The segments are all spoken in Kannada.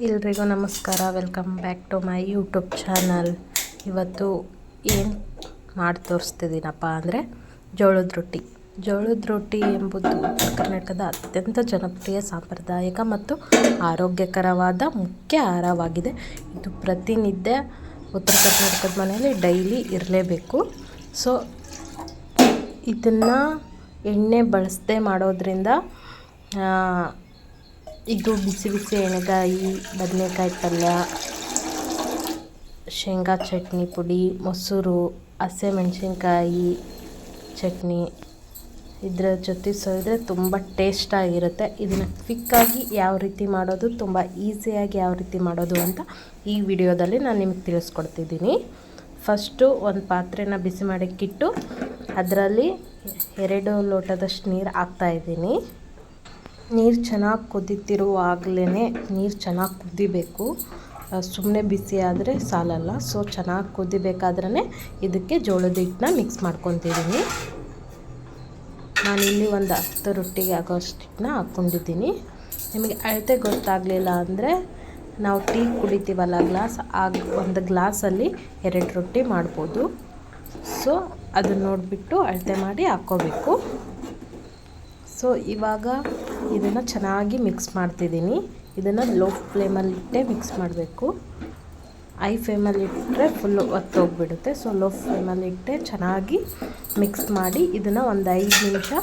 ಎಲ್ರಿಗೂ ನಮಸ್ಕಾರ. Welcome back to my YouTube channel. ಇವತ್ತು ಏನು ಮಾಡಿ ತೋರಿಸ್ತಿದ್ದೀನಪ್ಪ ಅಂದರೆ ಜೋಳದ ರೊಟ್ಟಿ ಎಂಬುದು ಉತ್ತರ ಕರ್ನಾಟಕದ ಅತ್ಯಂತ ಜನಪ್ರಿಯ ಸಾಂಪ್ರದಾಯಿಕ ಮತ್ತು ಆರೋಗ್ಯಕರವಾದ ಮುಖ್ಯ ಆಹಾರವಾಗಿದೆ. ಇದು ಪ್ರತಿನಿತ್ಯ ಉತ್ತರ ಕರ್ನಾಟಕದ ಮನೆಯಲ್ಲಿ ಡೈಲಿ ಇರಲೇಬೇಕು. ಸೊ ಇದನ್ನು ಎಣ್ಣೆ ಬಳಸದೆ ಮಾಡೋದ್ರಿಂದ ಇದು ಬಿಸಿ ಬಿಸಿ ಎಣ್ಣೆಗಾಯಿ, ಬದನೆಕಾಯಿ ಪಲ್ಯ, ಶೇಂಗಾ ಚಟ್ನಿ ಪುಡಿ, ಮೊಸರು, ಹಸಿಮೆಣಸಿನ್ಕಾಯಿ ಚಟ್ನಿ ಇದರ ಜೊತೆ ಸವಿದ್ರೆ ತುಂಬ ಟೇಸ್ಟಾಗಿರುತ್ತೆ. ಇದನ್ನು ಕ್ವಿಕ್ಕಾಗಿ ಯಾವ ರೀತಿ ಮಾಡೋದು, ತುಂಬ ಈಸಿಯಾಗಿ ಯಾವ ರೀತಿ ಮಾಡೋದು ಅಂತ ಈ ವಿಡಿಯೋದಲ್ಲಿ ನಾನು ನಿಮಗೆ ತಿಳಿಸ್ಕೊಡ್ತಿದ್ದೀನಿ. ಫಸ್ಟು ಒಂದು ಪಾತ್ರೆನ ಬಿಸಿ ಮಾಡೋಕ್ಕಿಟ್ಟು ಅದರಲ್ಲಿ 2 ಲೋಟದಷ್ಟು ನೀರು ಹಾಕ್ತಾಯಿದ್ದೀನಿ. ನೀರು ಚೆನ್ನಾಗಿ ಕುದೀತಿರುವಾಗಲೇ ನೀರು ಚೆನ್ನಾಗಿ ಕುದಿಬೇಕು. ಸುಮ್ಮನೆ ಬಿಸಿ ಆದರೆ ಸಾಲಲ್ಲ. ಸೊ ಚೆನ್ನಾಗಿ ಕುದಿಬೇಕಾದ್ರೇ ಇದಕ್ಕೆ ಜೋಳದ ಹಿಟ್ಟನ್ನ ಮಿಕ್ಸ್ ಮಾಡ್ಕೊತಿದ್ದೀನಿ. ನಾನಿಲ್ಲಿ ಒಂದು 10 ರೊಟ್ಟಿಗೆ ಆಗೋಷ್ಟು ಹಿಟ್ಟನ್ನ ಹಾಕ್ಕೊಂಡಿದ್ದೀನಿ. ನಿಮಗೆ ಅಳತೆ ಗೊತ್ತಾಗಲಿಲ್ಲ ಅಂದರೆ ನಾವು ಟೀ ಕುಡಿತೀವಲ್ಲ ಒಂದು ಗ್ಲಾಸಲ್ಲಿ 2 ರೊಟ್ಟಿ ಮಾಡ್ಬೋದು. ಸೊ ಅದನ್ನು ನೋಡಿಬಿಟ್ಟು ಅಳತೆ ಮಾಡಿ ಹಾಕ್ಕೋಬೇಕು. ಸೊ ಇವಾಗ ಇದನ್ನು ಚೆನ್ನಾಗಿ ಮಿಕ್ಸ್ ಮಾಡ್ತಿದ್ದೀನಿ. ಇದನ್ನು ಲೋ ಫ್ಲೇಮಲ್ಲಿಟ್ಟೆ ಮಿಕ್ಸ್ ಮಾಡಬೇಕು. ಹೈ ಫ್ಲೇಮಲ್ಲಿ ಇಟ್ಟರೆ ಫುಲ್ಲು ಒತ್ತೋಗ್ಬಿಡುತ್ತೆ. ಸೊ ಲೋ ಫ್ಲೇಮಲ್ಲಿಟ್ಟೆ ಚೆನ್ನಾಗಿ ಮಿಕ್ಸ್ ಮಾಡಿ ಇದನ್ನು ಒಂದು 5 ನಿಮಿಷ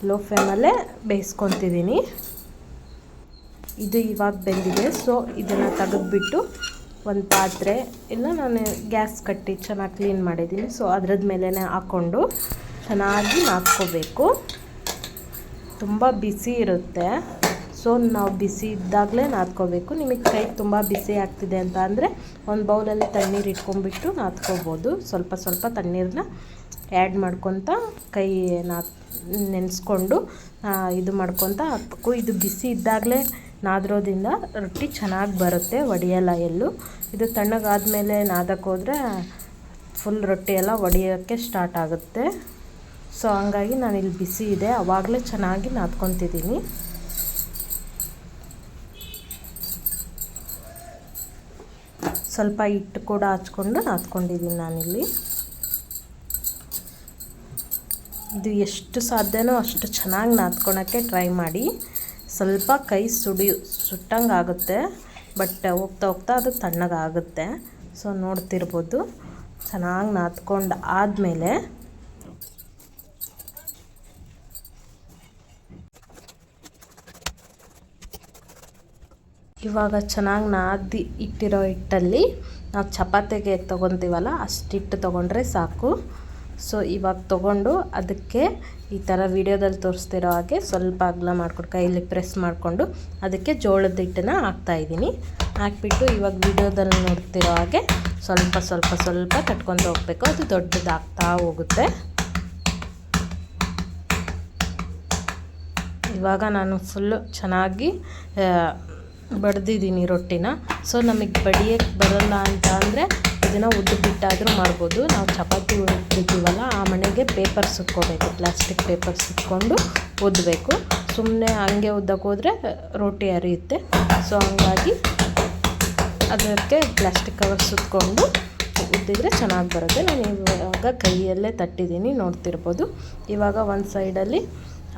ಲೋ ಫ್ಲೇಮಲ್ಲೇ ಬೇಯಿಸ್ಕೊತಿದ್ದೀನಿ. ಇದು ಇವಾಗ ಬೆಂದಿದೆ. ಸೊ ಇದನ್ನು ತೆಗೆದುಬಿಟ್ಟು ಒಂದು ಪಾತ್ರೆ ಇಲ್ಲ, ನಾನು ಗ್ಯಾಸ್ ಕಟ್ಟಿ ಚೆನ್ನಾಗಿ ಕ್ಲೀನ್ ಮಾಡಿದ್ದೀನಿ. ಸೊ ಅದ್ರದ್ದು ಮೇಲೇ ಹಾಕ್ಕೊಂಡು ಚೆನ್ನಾಗಿ ನಾದ್ಕೋಬೇಕು. ತುಂಬ ಬಿಸಿ ಇರುತ್ತೆ. ಸೊ ನಾವು ಬಿಸಿ ಇದ್ದಾಗಲೇ ನಾದ್ಕೋಬೇಕು. ನಿಮಗೆ ಕೈ ತುಂಬ ಬಿಸಿ ಆಗ್ತಿದೆ ಅಂತ ಅಂದರೆ ಒಂದು ಬೌಲಲ್ಲಿ ತಣ್ಣೀರು ಇಟ್ಕೊಂಡ್ಬಿಟ್ಟು ನಾದ್ಕೋಬೋದು. ಸ್ವಲ್ಪ ಸ್ವಲ್ಪ ತಣ್ಣೀರನ್ನ ಆ್ಯಡ್ ಮಾಡ್ಕೊತ ಕೈ ನೆನೆಸ್ಕೊಂಡು ಇದು ಮಾಡ್ಕೊತ ಹಾಕಬೇಕು. ಇದು ಬಿಸಿ ಇದ್ದಾಗಲೇ ನಾದಿರೋದ್ರಿಂದ ರೊಟ್ಟಿ ಚೆನ್ನಾಗಿ ಬರುತ್ತೆ, ಒಡೆಯಲ್ಲ ಎಲ್ಲೂ. ಇದು ತಣ್ಣಗಾದ್ಮೇಲೆ ನಾದಕ್ಕೋದ್ರೆ ಫುಲ್ ರೊಟ್ಟಿ ಎಲ್ಲ ಒಡೆಯೋಕ್ಕೆ ಸ್ಟಾರ್ಟ್ ಆಗುತ್ತೆ. ಸೊ ಹಂಗಾಗಿ ನಾನಿಲ್ಲಿ ಬಿಸಿ ಇದೆ ಆವಾಗಲೇ ಚೆನ್ನಾಗಿ ನಾದ್ಕೊತಿದ್ದೀನಿ. ಸ್ವಲ್ಪ ಹಿಟ್ಟು ಕೂಡ ಹಚ್ಕೊಂಡು ನಾದ್ಕೊಂಡಿದ್ದೀನಿ ನಾನಿಲ್ಲಿ. ಇದು ಎಷ್ಟು ಸಾಧ್ಯನೋ ಅಷ್ಟು ಚೆನ್ನಾಗಿ ನಾದ್ಕೊಳಕ್ಕೆ ಟ್ರೈ ಮಾಡಿ. ಸ್ವಲ್ಪ ಕೈ ಸುಟ್ಟಂಗೆ ಆಗುತ್ತೆ, ಬಟ್ ಹೋಗ್ತಾ ಹೋಗ್ತಾ ಅದು ತಣ್ಣಗಾಗುತ್ತೆ. ಸೊ ನೋಡ್ತಿರ್ಬೋದು. ಚೆನ್ನಾಗಿ ನಾದ್ಕೊಂಡು ಆದಮೇಲೆ ಇವಾಗ ಚೆನ್ನಾಗಿ ನಾದಿ ಇಟ್ಟಿರೋ ಹಿಟ್ಟಲ್ಲಿ ನಾವು ಚಪಾತಿಗೆ ತೊಗೊತೀವಲ್ಲ ಅಷ್ಟು ಹಿಟ್ಟು ತೊಗೊಂಡ್ರೆ ಸಾಕು. ಸೊ ಇವಾಗ ತೊಗೊಂಡು ಅದಕ್ಕೆ ಈ ಥರ ವಿಡಿಯೋದಲ್ಲಿ ತೋರಿಸ್ತಿರೋ ಹಾಗೆ ಸ್ವಲ್ಪ ಅಗಲ ಮಾಡ್ಕೊಂಡು ಕೈಯಲ್ಲಿ ಪ್ರೆಸ್ ಮಾಡಿಕೊಂಡು ಅದಕ್ಕೆ ಜೋಳದ ಹಿಟ್ಟನ್ನು ಹಾಕ್ತಾಯಿದ್ದೀನಿ. ಹಾಕ್ಬಿಟ್ಟು ಇವಾಗ ವಿಡಿಯೋದಲ್ಲಿ ನೋಡ್ತಿರೋ ಹಾಗೆ ಸ್ವಲ್ಪ ಸ್ವಲ್ಪ ಸ್ವಲ್ಪ ತಟ್ಕೊತ ಹೋಗಬೇಕು. ಅದು ದೊಡ್ಡದಾಗ್ತಾ ಹೋಗುತ್ತೆ. ಇವಾಗ ನಾನು ಫುಲ್ಲು ಚೆನ್ನಾಗಿ ಬಡ್ದಿದ್ದೀನಿ ರೊಟ್ಟಿನ. ಸೊ ನಮಗೆ ಬಡಿಯೋಕ್ಕೆ ಬರೋಲ್ಲ ಅಂತ ಅಂದರೆ ಇದನ್ನು ಉದ್ದುಬಿಟ್ಟಾದರೂ ಮಾಡ್ಬೋದು. ನಾವು ಚಪಾತಿ ಉದ್ದಿದ್ದೀವಲ್ಲ ಆ ಮನೆಗೆ ಪೇಪರ್ ಸುತ್ಕೋಬೇಕು, ಪ್ಲಾಸ್ಟಿಕ್ ಪೇಪರ್ ಸುತ್ಕೊಂಡು ಉದ್ದಬೇಕು. ಸುಮ್ಮನೆ ಹಂಗೆ ಉದ್ದಕ್ಕೆ ಹೋದರೆ ರೊಟ್ಟಿ ಹರಿಯುತ್ತೆ. ಸೊ ಹಂಗಾಗಿ ಅದಕ್ಕೆ ಪ್ಲಾಸ್ಟಿಕ್ ಕವರ್ ಸುತ್ಕೊಂಡು ಉದ್ದಿದ್ರೆ ಚೆನ್ನಾಗಿ ಬರುತ್ತೆ. ನಾನು ಇವಾಗ ಕೈಯಲ್ಲೇ ತಟ್ಟಿದ್ದೀನಿ, ನೋಡ್ತಿರ್ಬೋದು. ಇವಾಗ ಒಂದು ಸೈಡಲ್ಲಿ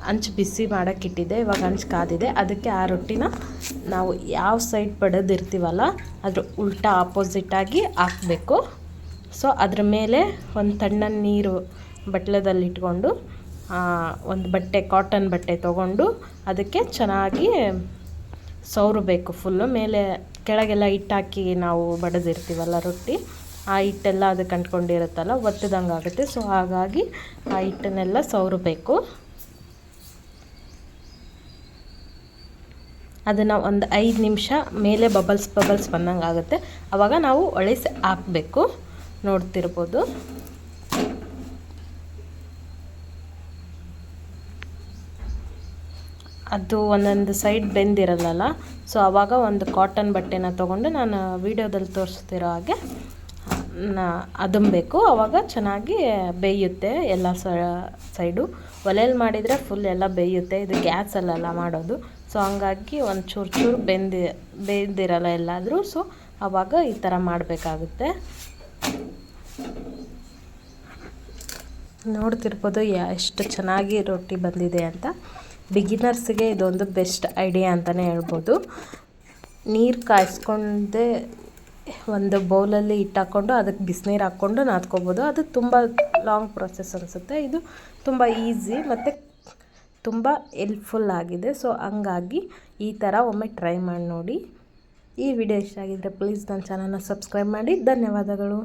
ಹಂಚು ಬಿಸಿ ಮಾಡೋಕ್ಕಿಟ್ಟಿದ್ದೆ. ಇವಾಗ ಹಂಚು ಕಾದಿದೆ. ಅದಕ್ಕೆ ಆ ರೊಟ್ಟಿನ ನಾವು ಯಾವ ಸೈಡ್ ಬಡದಿರ್ತೀವಲ್ಲ ಅದ್ರ ಉಲ್ಟಾ ಆಪೋಸಿಟಾಗಿ ಹಾಕಬೇಕು. ಸೊ ಅದ್ರ ಮೇಲೆ ಒಂದು ತಣ್ಣನ ನೀರು ಬಟ್ಲದಲ್ಲಿ ಇಟ್ಕೊಂಡು ಒಂದು ಬಟ್ಟೆ, ಕಾಟನ್ ಬಟ್ಟೆ ತೊಗೊಂಡು ಅದಕ್ಕೆ ಚೆನ್ನಾಗಿ ಸವರಬೇಕು. ಫುಲ್ಲು ಮೇಲೆ ಕೆಳಗೆಲ್ಲ ಹಿಟ್ಟಾಕಿ ನಾವು ಬಡದಿರ್ತೀವಲ್ಲ ರೊಟ್ಟಿ, ಆ ಹಿಟ್ಟೆಲ್ಲ ಅದಕ್ಕೆ ಅಂಟ್ಕೊಂಡಿರುತ್ತಲ್ಲ, ಒತ್ತದಂಗೆ ಆಗುತ್ತೆ. ಸೊ ಹಾಗಾಗಿ ಆ ಹಿಟ್ಟನ್ನೆಲ್ಲ ಸವರಬೇಕು. ಅದನ್ನು ಒಂದು 5 ನಿಮಿಷ ಮೇಲೆ ಬಬಲ್ಸ್ ಬಂದಂಗೆ ಆಗುತ್ತೆ. ಆವಾಗ ನಾವು ಒಳಿಸಿ ಹಾಕಬೇಕು. ನೋಡ್ತಿರ್ಬೋದು. ಅದು ಒಂದೊಂದು ಸೈಡ್ ಬೆಂದಿರಲ್ಲ. ಸೊ ಆವಾಗ ಒಂದು ಕಾಟನ್ ಬಟ್ಟೆನ ತೊಗೊಂಡು ನಾನು ವಿಡಿಯೋದಲ್ಲಿ ತೋರಿಸ್ತಿರೋ ಹಾಗೆ ಅದಂಬೇಕು. ಆವಾಗ ಚೆನ್ನಾಗಿ ಬೇಯುತ್ತೆ ಎಲ್ಲ ಸೈಡು. ಒಲೆಯಲ್ಲಿ ಮಾಡಿದರೆ ಫುಲ್ ಎಲ್ಲ ಬೇಯುತ್ತೆ. ಇದು ಗ್ಯಾಸಲ್ಲೆಲ್ಲ ಮಾಡೋದು. ಸೊ ಹಂಗಾಗಿ ಒಂದು ಚೂರು ಬೆಂದಿರಲ್ಲ ಎಲ್ಲಾದರೂ. ಸೊ ಆವಾಗ ಈ ಥರ ಮಾಡಬೇಕಾಗುತ್ತೆ. ನೋಡ್ತಿರ್ಬೋದು ಎಷ್ಟು ಚೆನ್ನಾಗಿ ರೊಟ್ಟಿ ಬಂದಿದೆ ಅಂತ. ಬಿಗಿನರ್ಸ್ಗೆ ಇದೊಂದು ಬೆಸ್ಟ್ ಐಡಿಯಾ ಅಂತಲೇ ಹೇಳ್ಬೋದು. ನೀರು ಕಾಯಿಸ್ಕೊಂಡೆ ಒಂದು ಬೌಲಲ್ಲಿ ಹಿಟ್ಟು ಹಾಕ್ಕೊಂಡು ಅದಕ್ಕೆ ಬಿಸಿನೀರು ಹಾಕ್ಕೊಂಡು ನಾದ್ಕೋಬೋದು. ಅದು ತುಂಬ ಲಾಂಗ್ ಪ್ರೊಸೆಸ್ ಅನಿಸುತ್ತೆ. ಇದು ತುಂಬ ಈಸಿ ಮತ್ತು ತುಂಬ ಹೆಲ್ಪ್ಫುಲ್ ಆಗಿದೆ. ಸೊ ಹಂಗಾಗಿ ಈ ಥರ ಒಮ್ಮೆ ಟ್ರೈ ಮಾಡಿ ನೋಡಿ. ಈ ವಿಡಿಯೋ ಇಷ್ಟ ಆಗಿದ್ದರೆ ಪ್ಲೀಸ್ ನನ್ನ ಚಾನಲ್ನ ಸಬ್ಸ್ಕ್ರೈಬ್ ಮಾಡಿ. ಧನ್ಯವಾದಗಳು.